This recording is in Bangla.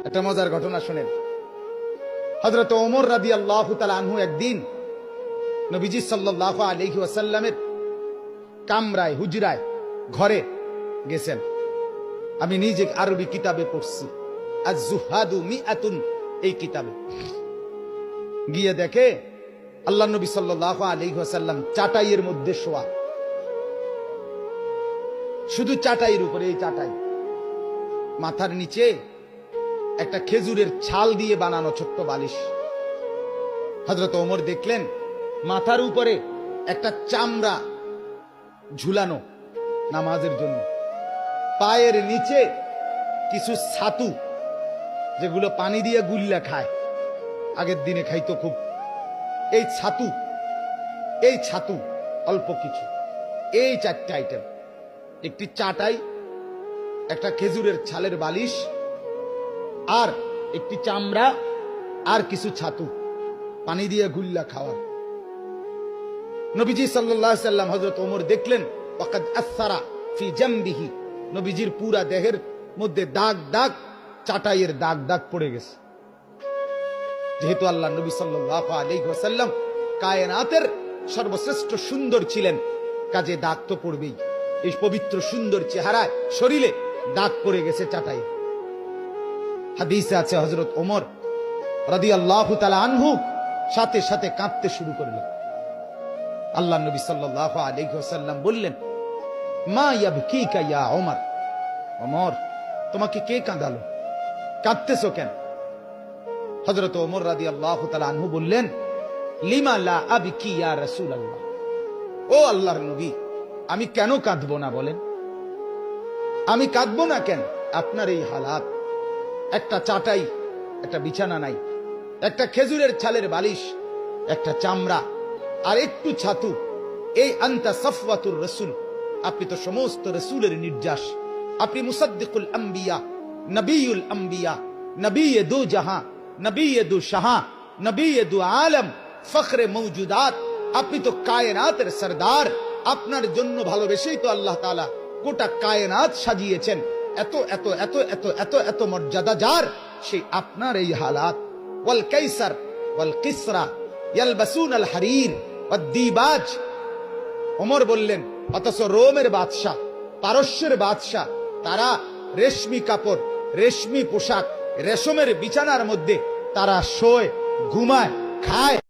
একটা মজার ঘটনা শুনেন। হযরত ওমর রাদিয়াল্লাহু তাআলা আনহু একদিন নবীজি সাল্লাল্লাহু আলাইহি ওয়াসাল্লামের কামরায়, হুজরায়, ঘরে গেছেন। আমি নিজে আরবি কিতাবে পড়ছি, আজ-জুহাদু মিআতুন, এই কিতাবে গিয়ে দেখে আল্লাহ নবী সাল্লাল্লাহু আলাইহি ওয়াসাল্লাম চাটাইয়ের মধ্যে শোয়া, শুধু চাটাইয়ের উপরে, এই চাটাই, মাথার নিচে একটা খেজুরের ছাল দিয়ে বানানো ছোট্ট বালিশ। হযরত ওমর দেখলেন মাথার উপরে একটা চামড়া ঝুলানো নামাজের জন্য, পায়ের নিচে কিছু ছাতু, যেগুলো পানি দিয়ে গুল্লা খায়, আগের দিনে খাইতো খুব, এই ছাতু অল্প কিছু, এই চারটা আইটেম, একটি চাটাই, একটা খেজুরের ছালের বালিশ, আর একটি চামড়া, আর কিছু ছাতু পানি দিয়ে গুল্লা খাওয়ার। নবীজি সাল্লাল্লাহু আলাইহি সাল্লাম হযরত ওমর দেখলেন ওয়াকাদ আসসারা ফি জামবিহি, নবীজির পুরা দেহের মধ্যে দাগ দাগ, চাটাইয়ের দাগ দাগ পড়ে গেছে। যেহেতু আল্লাহ নবী সাল্লাল্লাহু আলাইহি ওয়াসাল্লাম কায়নাতের সর্বশ্রেষ্ঠ সুন্দর ছিলেন, কাজে দাগ তো পড়বেই। এই পবিত্র সুন্দর চেহারায়, শরীরে দাগ পড়ে গেছে চাটাই। হাদিসে আছে হযরত ওমর রাদিয়াল্লাহু তাআলা আনহু সাথে সাথে কাঁদতে শুরু করলেন। আল্লাহ নবী সাল্লাল্লাহু আলাইহি ওয়াসাল্লাম বললেন, মা ইয়াবকিকা ইয়া ওমর, ওমর তোমাকে কে কাঁদালো, কাঁদতেছো কেন? হযরত ওমর রাদিয়াল্লাহু তাআলা আনহু বললেন, লিমা লা আবকি ইয়া রাসূলুল্লাহ, ও আল্লাহর নবী, আমি কেন কাঁদবো না বলেন, আমি কাঁদবো না কেন? আপনার এই হালাত, একটা চাটাই, একটা বিছানা নাই, একটা খেজুরের ছালের বালিশ, একটা চামড়া, আর একটু ছাতু, এই আনতা সাফওয়াতুর রাসূল, আপনি তো সমস্ত রাসূলের নির্যাস, আপনি মুসাদ্দিকুল আম্বিয়া, নবিয়ুল আম্বিয়া, নবিয়ে দু জাহাঁ, নবিয়ে দু শাহাঁ, নবিয়ে দু আলম, ফখরে মওজুদাত, আপনি তো কায়নাতের সরদার। আপনার জন্য ভালোবেসেই তো আল্লাহ তাআলা গোটা কায়নাত সাজিয়েছেন। এত এত এত এত এত এত মর্যাদা যার, সেই আপনার এই হালাত। ওয়াল কাইসার ওয়াল কিসরা ইয়ালবাসুন আল হারির ওয়াদ দিবাজ। ওমর বললেন, অথচ রোমের বাদশা, পারস্যের বাদশা, তারা রেশমি কাপড়, রেশমি পোশাক, রেশমের বিছানার মধ্যে তারা শোয়, ঘুমায়, খায়।